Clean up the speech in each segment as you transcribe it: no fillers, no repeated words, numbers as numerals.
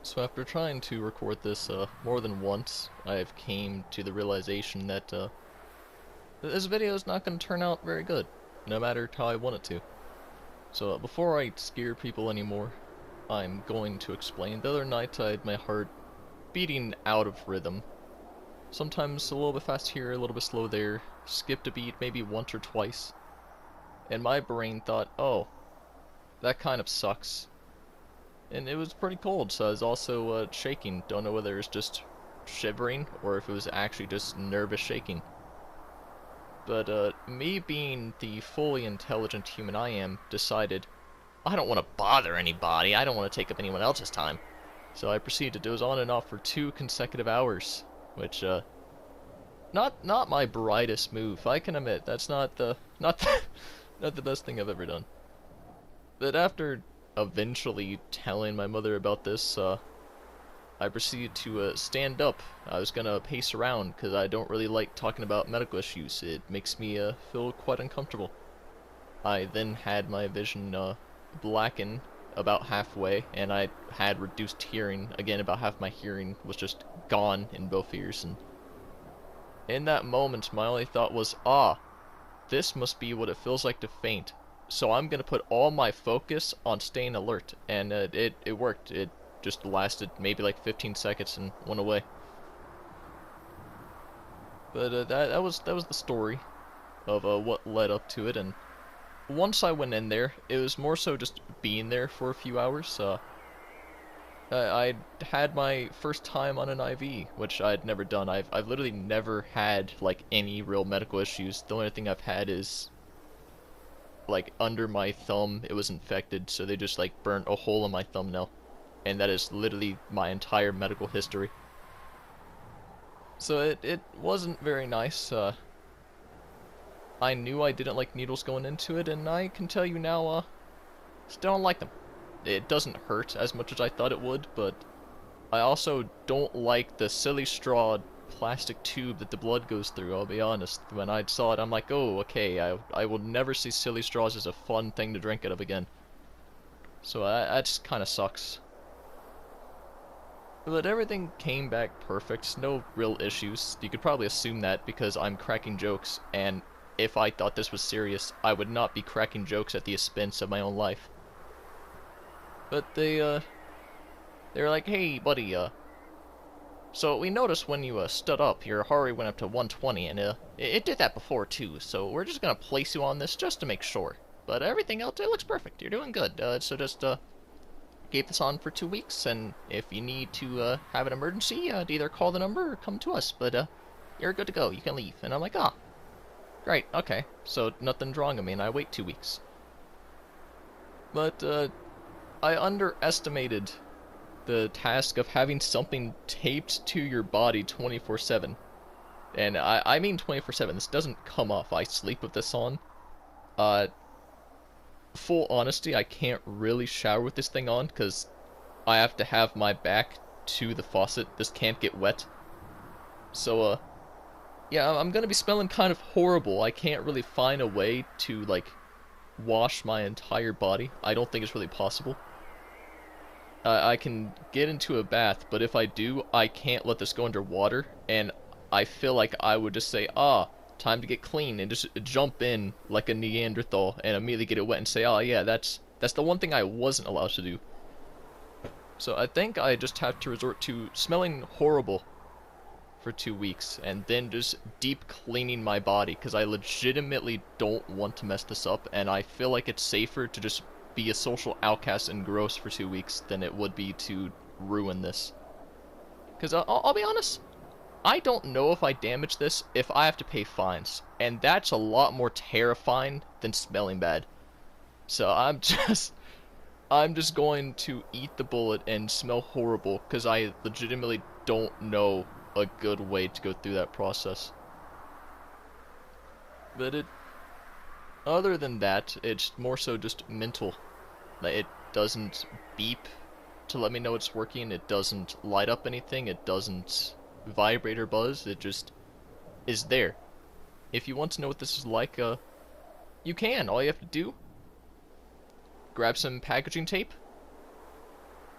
So after trying to record this more than once, I've came to the realization that this video is not going to turn out very good, no matter how I want it to. So before I scare people anymore, I'm going to explain. The other night I had my heart beating out of rhythm. Sometimes a little bit fast here, a little bit slow there, skipped a beat maybe once or twice. And my brain thought, oh, that kind of sucks. And it was pretty cold, so I was also shaking. Don't know whether it was just shivering or if it was actually just nervous shaking. But me being the fully intelligent human I am, decided, I don't want to bother anybody, I don't want to take up anyone else's time. So I proceeded to doze on and off for 2 consecutive hours, which, not my brightest move, I can admit, that's not the, not the best thing I've ever done. But after eventually telling my mother about this, I proceeded to stand up. I was gonna pace around because I don't really like talking about medical issues. It makes me feel quite uncomfortable. I then had my vision blacken about halfway, and I had reduced hearing. Again, about half my hearing was just gone in both ears. And in that moment, my only thought was, this must be what it feels like to faint. So I'm gonna put all my focus on staying alert, and it worked. It just lasted maybe like 15 seconds and went away. But that was the story of what led up to it. And once I went in there, it was more so just being there for a few hours. I had my first time on an IV, which I'd never done. I've literally never had like any real medical issues. The only thing I've had is like under my thumb it was infected, so they just like burnt a hole in my thumbnail, and that is literally my entire medical history. So it wasn't very nice. I knew I didn't like needles going into it, and I can tell you now, still don't like them. It doesn't hurt as much as I thought it would, but I also don't like the silly straw plastic tube that the blood goes through, I'll be honest. When I saw it, I'm like, oh, okay, I will never see silly straws as a fun thing to drink out of again. So that just kind of sucks. But everything came back perfect, no real issues. You could probably assume that because I'm cracking jokes, and if I thought this was serious, I would not be cracking jokes at the expense of my own life. But they were like, hey, buddy, so we noticed when you stood up, your heart rate went up to 120, and it did that before too, so we're just gonna place you on this just to make sure. But everything else, it looks perfect, you're doing good, so just keep this on for 2 weeks, and if you need to have an emergency, either call the number or come to us, but you're good to go, you can leave. And I'm like, great, okay, so nothing's wrong with me, and I wait 2 weeks. But I underestimated the task of having something taped to your body 24/7. And I mean 24/7, this doesn't come off, I sleep with this on. Full honesty, I can't really shower with this thing on, because I have to have my back to the faucet, this can't get wet. So, yeah, I'm gonna be smelling kind of horrible. I can't really find a way to, like, wash my entire body. I don't think it's really possible. I can get into a bath, but if I do, I can't let this go underwater, and I feel like I would just say, time to get clean, and just jump in like a Neanderthal and immediately get it wet and say, yeah, that's the one thing I wasn't allowed to do. So I think I just have to resort to smelling horrible for 2 weeks, and then just deep cleaning my body, because I legitimately don't want to mess this up, and I feel like it's safer to just be a social outcast and gross for 2 weeks than it would be to ruin this. Because I'll be honest, I don't know if I damage this if I have to pay fines, and that's a lot more terrifying than smelling bad. So I'm just going to eat the bullet and smell horrible, because I legitimately don't know a good way to go through that process. But other than that, it's more so just mental. It doesn't beep to let me know it's working, it doesn't light up anything, it doesn't vibrate or buzz, it just is there. If you want to know what this is like, you can. All you have to do, grab some packaging tape,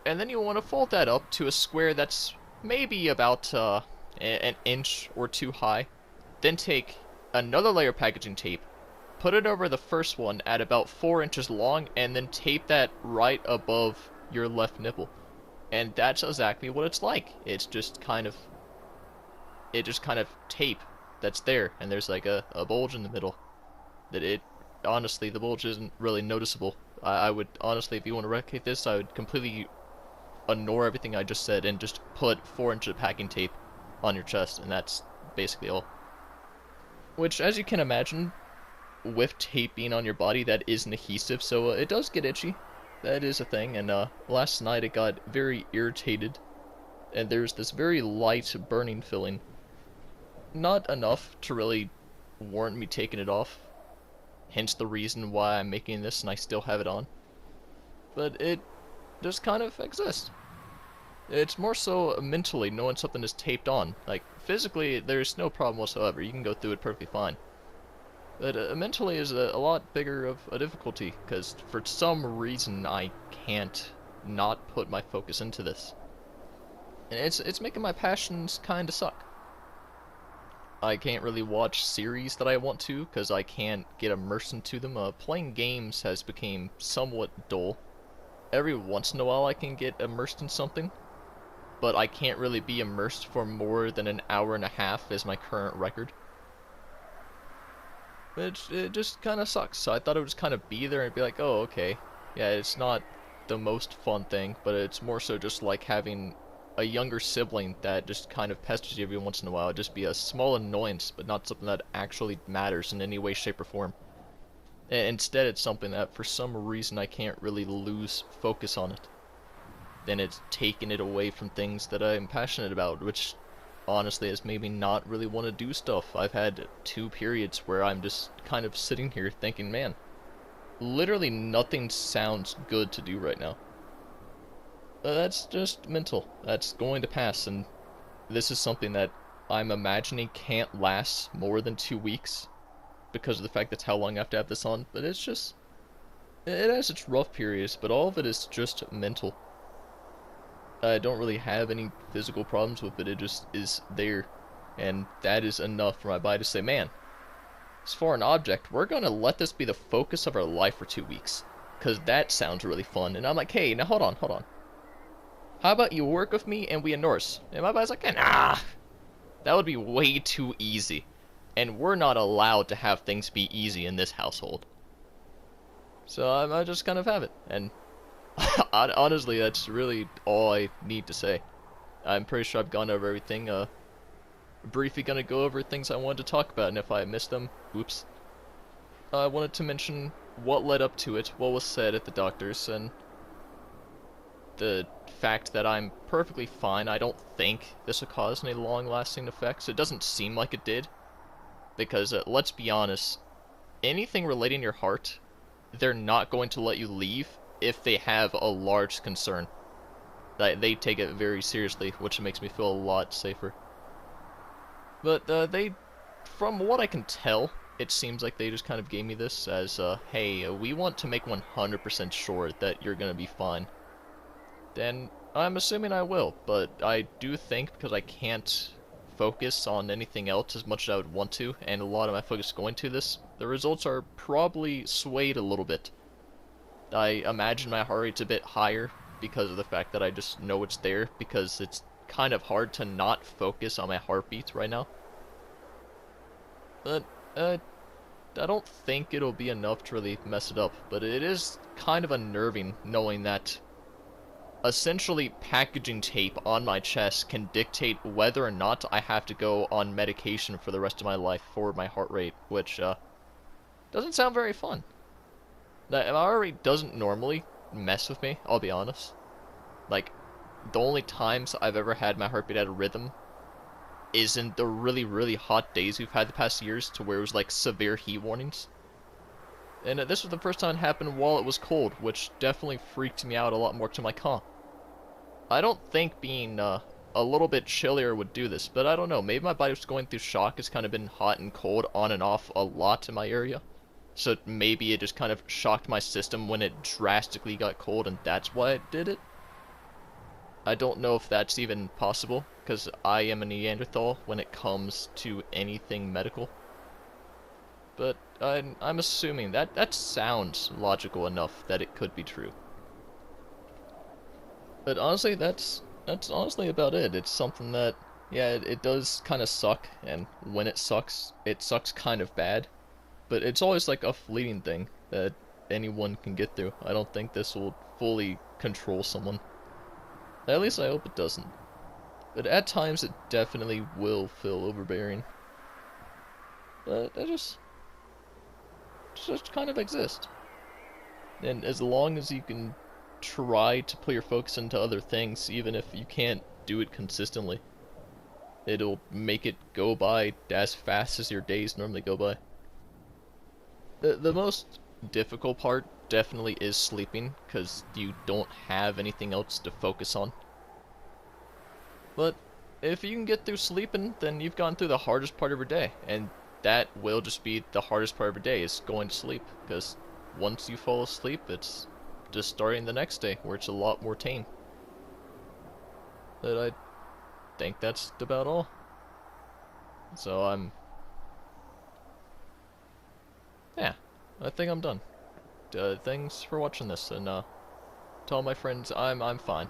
And then you want to fold that up to a square that's maybe about an inch or two high. Then take another layer of packaging tape, put it over the first one at about 4 inches long, and then tape that right above your left nipple. And that's exactly what it's like. It's just kind of tape that's there, and there's like a bulge in the middle. That it honestly, the bulge isn't really noticeable. I would honestly, if you want to replicate this, I would completely ignore everything I just said and just put 4 inches of packing tape on your chest, and that's basically all. Which, as you can imagine, with tape being on your body, that is an adhesive, so it does get itchy. That is a thing, and last night it got very irritated, and there's this very light burning feeling. Not enough to really warrant me taking it off, hence the reason why I'm making this and I still have it on. But it just kind of exists. It's more so mentally knowing something is taped on. Like, physically, there's no problem whatsoever. You can go through it perfectly fine. But mentally is a lot bigger of a difficulty, because for some reason I can't not put my focus into this. And it's making my passions kinda suck. I can't really watch series that I want to, because I can't get immersed into them. Playing games has become somewhat dull. Every once in a while I can get immersed in something, but I can't really be immersed for more than an hour and a half as my current record. It just kind of sucks, so I thought it would just kind of be there and be like, oh, okay. Yeah, it's not the most fun thing, but it's more so just like having a younger sibling that just kind of pesters you every once in a while. It'd just be a small annoyance, but not something that actually matters in any way, shape, or form. Instead, it's something that for some reason I can't really lose focus on it. Then it's taking it away from things that I'm passionate about, which honestly has made me not really want to do stuff. I've had 2 periods where I'm just kind of sitting here thinking, man, literally nothing sounds good to do right now. That's just mental. That's going to pass, and this is something that I'm imagining can't last more than 2 weeks because of the fact that's how long I have to have this on. But it's just, it has its rough periods, but all of it is just mental. I don't really have any physical problems with it, it just is there. And that is enough for my body to say, man, as for an object, we're gonna let this be the focus of our life for 2 weeks. Cause that sounds really fun. And I'm like, hey, now hold on. How about you work with me and we endorse? And my body's like, nah, that would be way too easy. And we're not allowed to have things be easy in this household. So I just kind of have it. And honestly, that's really all I need to say. I'm pretty sure I've gone over everything. Briefly gonna go over things I wanted to talk about, and if I missed them, oops. I wanted to mention what led up to it, what was said at the doctor's, and the fact that I'm perfectly fine. I don't think this will cause any long-lasting effects. It doesn't seem like it did. Because, let's be honest, anything relating to your heart, they're not going to let you leave if they have a large concern. They take it very seriously, which makes me feel a lot safer. But from what I can tell, it seems like they just kind of gave me this as, hey, we want to make 100% sure that you're gonna be fine. Then I'm assuming I will, but I do think because I can't focus on anything else as much as I would want to, and a lot of my focus going to this, the results are probably swayed a little bit. I imagine my heart rate's a bit higher because of the fact that I just know it's there, because it's kind of hard to not focus on my heartbeat right now. But, I don't think it'll be enough to really mess it up, but it is kind of unnerving knowing that essentially packaging tape on my chest can dictate whether or not I have to go on medication for the rest of my life for my heart rate, which, doesn't sound very fun. My heart rate doesn't normally mess with me, I'll be honest. Like, the only times I've ever had my heartbeat out of rhythm is in the really, really hot days we've had the past years, to where it was like severe heat warnings. And this was the first time it happened while it was cold, which definitely freaked me out a lot more to my calm. I don't think being a little bit chillier would do this, but I don't know. Maybe my body was going through shock. It's kind of been hot and cold on and off a lot in my area. So maybe it just kind of shocked my system when it drastically got cold, and that's why it did it. I don't know if that's even possible, because I am a Neanderthal when it comes to anything medical. But I'm assuming that sounds logical enough that it could be true. But honestly, that's honestly about it. It's something that, yeah, it does kind of suck, and when it sucks kind of bad. But it's always like a fleeting thing that anyone can get through. I don't think this will fully control someone. At least I hope it doesn't. But at times it definitely will feel overbearing. But it just kind of exist. And as long as you can try to put your focus into other things, even if you can't do it consistently, it'll make it go by as fast as your days normally go by. The most difficult part definitely is sleeping, because you don't have anything else to focus on. But if you can get through sleeping, then you've gone through the hardest part of your day, and that will just be the hardest part of your day, is going to sleep, because once you fall asleep, it's just starting the next day, where it's a lot more tame. But I think that's about all. So yeah, I think I'm done. Thanks for watching this, and to all my friends, I'm fine.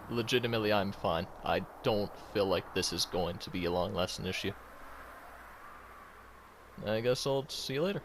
Legitimately, I'm fine. I don't feel like this is going to be a long-lasting issue. I guess I'll see you later.